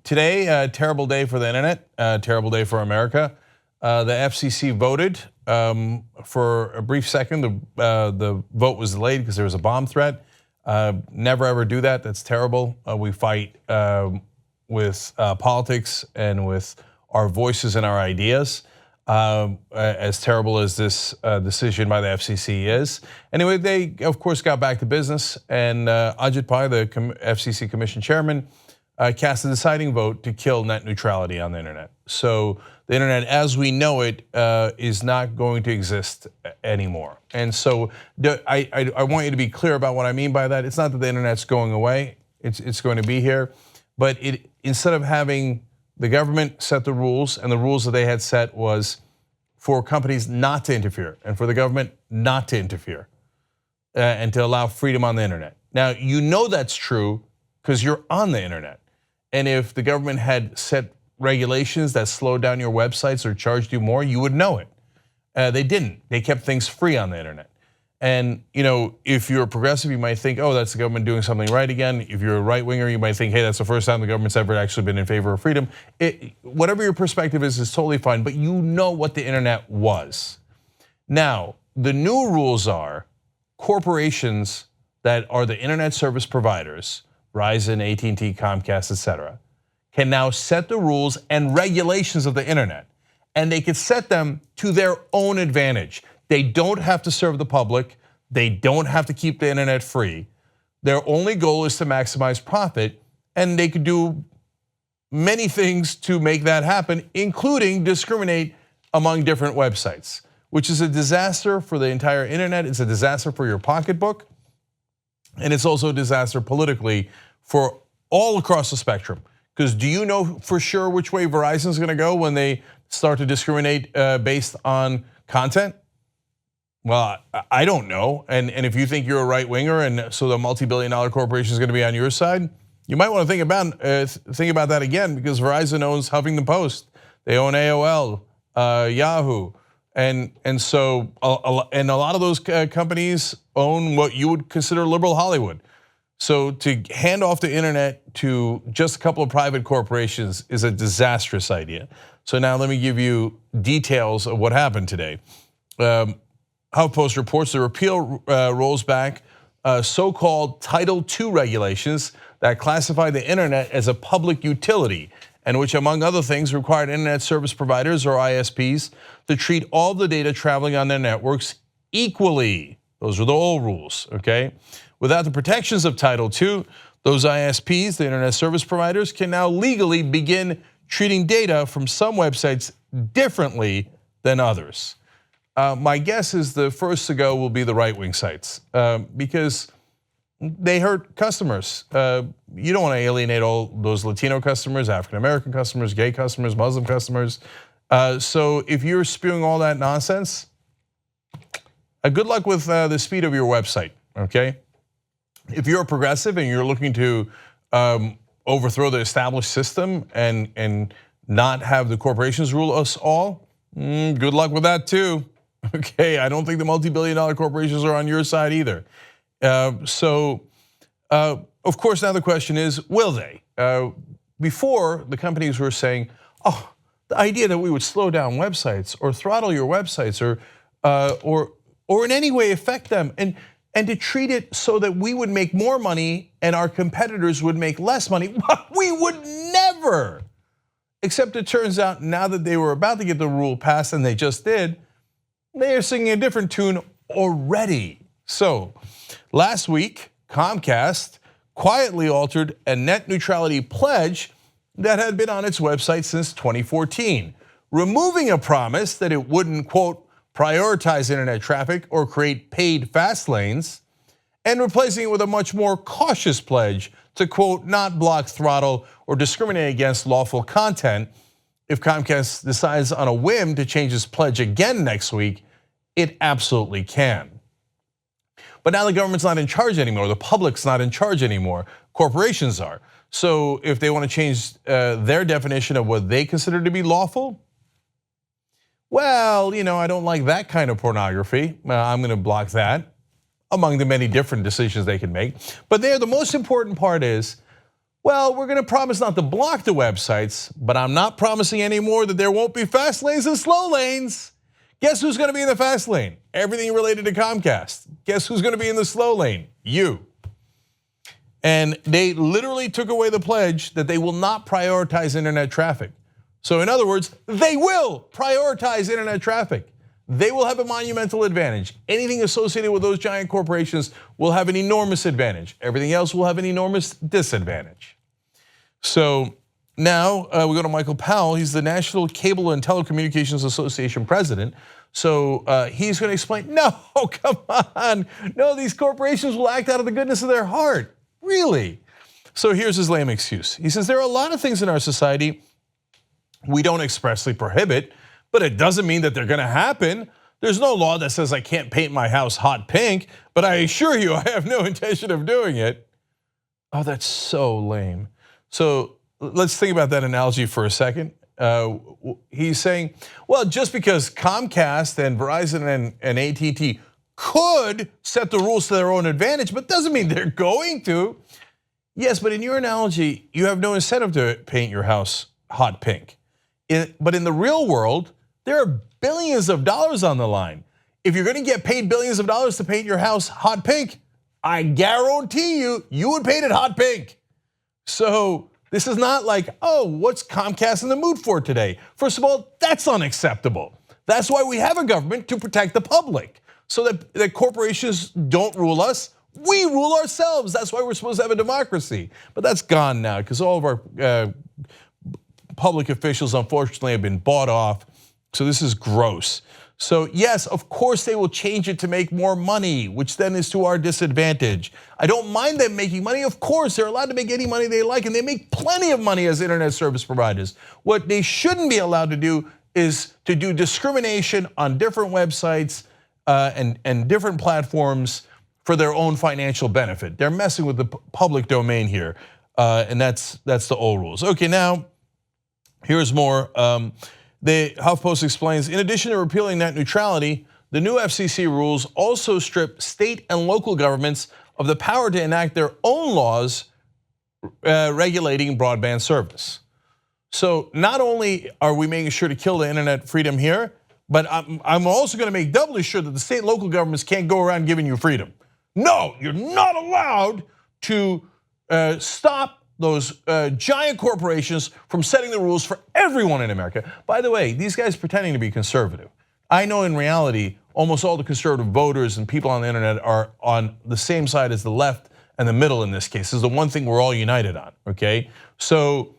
Today, a terrible day for the internet, a terrible day for America. The FCC voted for a brief second. The vote was delayed because there was a bomb threat. Never ever do that. That's terrible. We fight with politics and with our voices and our ideas. As terrible as this decision by the FCC is. Anyway, they of course got back to business, and Ajit Pai, the FCC Commission chairman, cast a deciding vote to kill net neutrality on the internet. So the internet as we know it is not going to exist anymore. And so I want you to be clear about what I mean by that. It's not that the internet's going away, it's going to be here, but instead of having the government set the rules, and the rules that they had set was for companies not to interfere and for the government not to interfere and to allow freedom on the internet. Now, you know that's true because you're on the internet. And if the government had set regulations that slowed down your websites or charged you more, you would know it. They didn't. They kept things free on the internet. And if you're a progressive, you might think, oh, that's the government doing something right again. If you're a right winger, you might think, hey, that's the first time the government's ever actually been in favor of freedom. Whatever your perspective is totally fine, but you know what the internet was. Now, the new rules are corporations that are the internet service providers, Verizon, at&t, Comcast, etc., can now set the rules and regulations of the internet, and they can set them to their own advantage. They don't have to serve the public. They don't have to keep the internet free. Their only goal is to maximize profit, and they could do many things to make that happen, including discriminate among different websites, which is a disaster for the entire internet. It's a disaster for your pocketbook, and it's also a disaster politically for all across the spectrum. Because do you know for sure which way Verizon's gonna go when they start to discriminate based on content? Well, I don't know, and if you think you're a right winger, and so the multi-billion-dollar corporation is going to be on your side, you might want to think about that again, because Verizon owns Huffington Post, they own AOL, Yahoo, and so a lot of those companies own what you would consider liberal Hollywood. So to hand off the internet to just a couple of private corporations is a disastrous idea. So now let me give you details of what happened today. HuffPost reports the repeal rolls back so-called Title II regulations that classify the internet as a public utility, and which, among other things, required internet service providers or ISPs to treat all the data traveling on their networks equally. Those are the old rules, okay? Without the protections of Title II, those ISPs, the internet service providers, can now legally begin treating data from some websites differently than others. My guess is the first to go will be the right-wing sites because they hurt customers. You don't want to alienate all those Latino customers, African-American customers, gay customers, Muslim customers. So if you're spewing all that nonsense, good luck with the speed of your website, okay? If you're a progressive and you're looking to overthrow the established system and not have the corporations rule us all, good luck with that too. Okay, I don't think the multi-billion-dollar corporations are on your side either. Of course, now the question is, will they? Before, the companies were saying, oh, the idea that we would slow down websites or throttle your websites or in any way affect them, and to treat it so that we would make more money and our competitors would make less money, we would never. Except it turns out now that they were about to get the rule passed, and they just did, they are singing a different tune already. So last week, Comcast quietly altered a net neutrality pledge that had been on its website since 2014, removing a promise that it wouldn't, quote, prioritize internet traffic or create paid fast lanes, and replacing it with a much more cautious pledge to, quote, not block, throttle, or discriminate against lawful content. If Comcast decides on a whim to change its pledge again next week, it absolutely can. But now the government's not in charge anymore, the public's not in charge anymore, corporations are. So if they want to change their definition of what they consider to be lawful, well, I don't like that kind of pornography, I'm going to block that, among the many different decisions they can make. But there, the most important part is, well, we're going to promise not to block the websites, but I'm not promising anymore that there won't be fast lanes and slow lanes. Guess who's going to be in the fast lane? Everything related to Comcast. Guess who's going to be in the slow lane? You. And they literally took away the pledge that they will not prioritize internet traffic. So in other words, they will prioritize internet traffic. They will have a monumental advantage. Anything associated with those giant corporations will have an enormous advantage. Everything else will have an enormous disadvantage. So now we go to Michael Powell. He's the National Cable and Telecommunications Association president. So he's going to explain, no, come on. No, these corporations will act out of the goodness of their heart. Really? So here's his lame excuse. He says, there are a lot of things in our society we don't expressly prohibit, but it doesn't mean that they're going to happen. There's no law that says I can't paint my house hot pink, but I assure you I have no intention of doing it. Oh, that's so lame. So let's think about that analogy for a second. He's saying, well, just because Comcast and Verizon and at&t could set the rules to their own advantage, but doesn't mean they're going to. Yes, but in your analogy, you have no incentive to paint your house hot pink. But in the real world, there are billions of dollars on the line. If you're going to get paid billions of dollars to paint your house hot pink, I guarantee you would paint it hot pink. So this is not like, oh, what's Comcast in the mood for today? First of all, that's unacceptable. That's why we have a government, to protect the public, so that corporations don't rule us. We rule ourselves. That's why we're supposed to have a democracy. But that's gone now because all of our public officials, unfortunately, have been bought off. So this is gross. So yes, of course they will change it to make more money, which then is to our disadvantage. I don't mind them making money. Of course, they're allowed to make any money they like, and they make plenty of money as internet service providers. What they shouldn't be allowed to do is to do discrimination on different websites and different platforms for their own financial benefit. They're messing with the public domain here, and that's the old rules. Okay, now here's more. The HuffPost explains, in addition to repealing net neutrality, the new FCC rules also strip state and local governments of the power to enact their own laws regulating broadband service. So not only are we making sure to kill the internet freedom here, but I'm also going to make doubly sure that the state and local governments can't go around giving you freedom. No, you're not allowed to stop those giant corporations from setting the rules for everyone in America. By the way, these guys pretending to be conservative. I know in reality, almost all the conservative voters and people on the internet are on the same side as the left and the middle in this case. This is the one thing we're all united on, okay? So,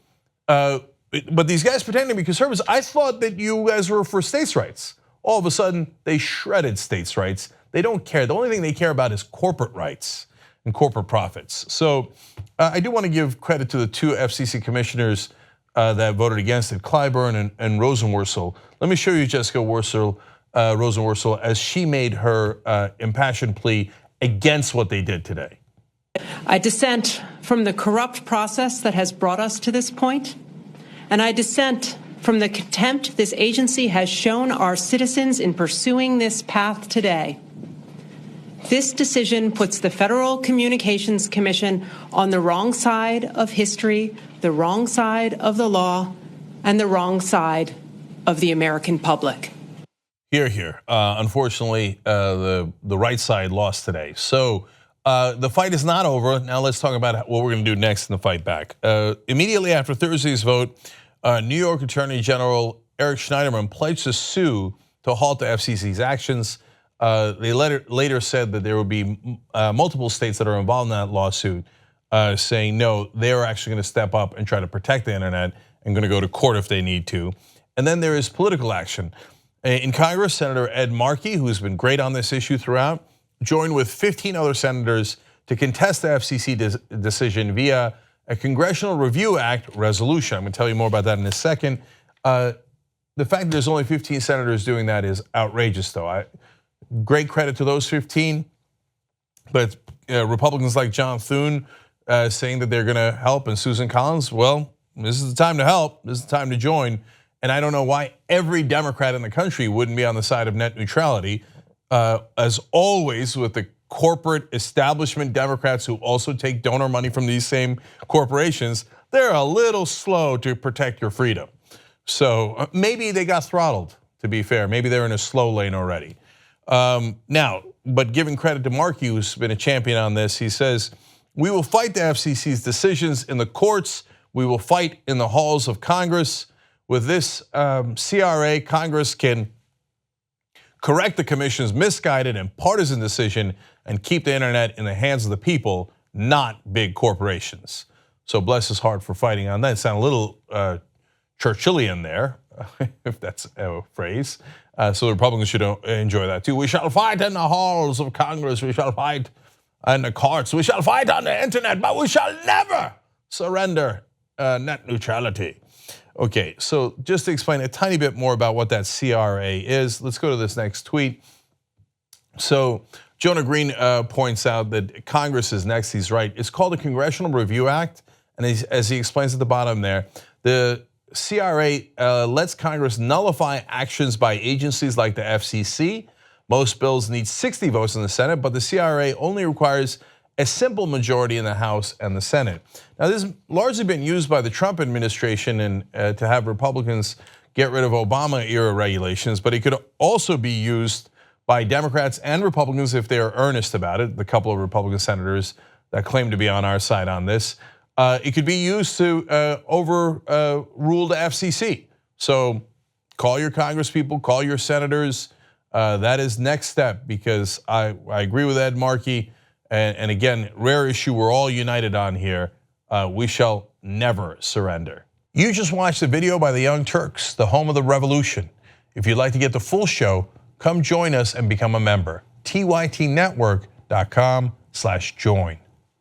but these guys pretending to be conservatives, I thought that you guys were for states' rights. All of a sudden, they shredded states' rights. They don't care. The only thing they care about is corporate rights and corporate profits. So I do want to give credit to the two FCC commissioners that voted against it, Clyburn and Rosenworcel. Let me show you Jessica Rosenworcel as she made her impassioned plea against what they did today. I dissent from the corrupt process that has brought us to this point, and I dissent from the contempt this agency has shown our citizens in pursuing this path today. This decision puts the Federal Communications Commission on the wrong side of history, the wrong side of the law, and the wrong side of the American public. Here. Unfortunately, the right side lost today. So the fight is not over. Now let's talk about what we're going to do next in the fight back. Immediately after Thursday's vote, New York Attorney General Eric Schneiderman pledged to sue to halt the FCC's actions. They later said that there will be multiple states that are involved in that lawsuit, saying no, they are actually going to step up and try to protect the internet and going to go to court if they need to. And then there is political action. In Congress, Senator Ed Markey, who's been great on this issue throughout, joined with 15 other senators to contest the FCC decision via a Congressional Review Act resolution. I'm going to tell you more about that in a second. The fact that there's only 15 senators doing that is outrageous, though. Great credit to those 15, but Republicans like John Thune saying that they're going to help, and Susan Collins, well, this is the time to help, this is the time to join, and I don't know why every Democrat in the country wouldn't be on the side of net neutrality. As always with the corporate establishment Democrats who also take donor money from these same corporations, they're a little slow to protect your freedom. So maybe they got throttled, to be fair. Maybe they're in a slow lane already. Now, but giving credit to Markey, who's been a champion on this, he says, we will fight the FCC's decisions in the courts. We will fight in the halls of Congress. With this CRA, Congress can correct the commission's misguided and partisan decision and keep the internet in the hands of the people, not big corporations. So bless his heart for fighting on that. It sounded a little Churchillian there, if that's a phrase. So the Republicans should enjoy that too. We shall fight in the halls of Congress. We shall fight in the courts. We shall fight on the internet, but we shall never surrender net neutrality. Okay, so just to explain a tiny bit more about what that CRA is, let's go to this next tweet. So Jonah Green points out that Congress is next. He's right. It's called the Congressional Review Act, and as he explains at the bottom there, the CRA lets Congress nullify actions by agencies like the FCC. Most bills need 60 votes in the Senate, but the CRA only requires a simple majority in the House and the Senate. Now, this has largely been used by the Trump administration and to have Republicans get rid of Obama-era regulations, but it could also be used by Democrats and Republicans if they are earnest about it. The couple of Republican senators that claim to be on our side on this. It could be used to overrule the FCC. So call your congresspeople, call your senators. That is next step, because I agree with Ed Markey. And again, rare issue we're all united on here. We shall never surrender. You just watched the video by the Young Turks, the home of the revolution. If you'd like to get the full show, come join us and become a member. tytnetwork.com/join.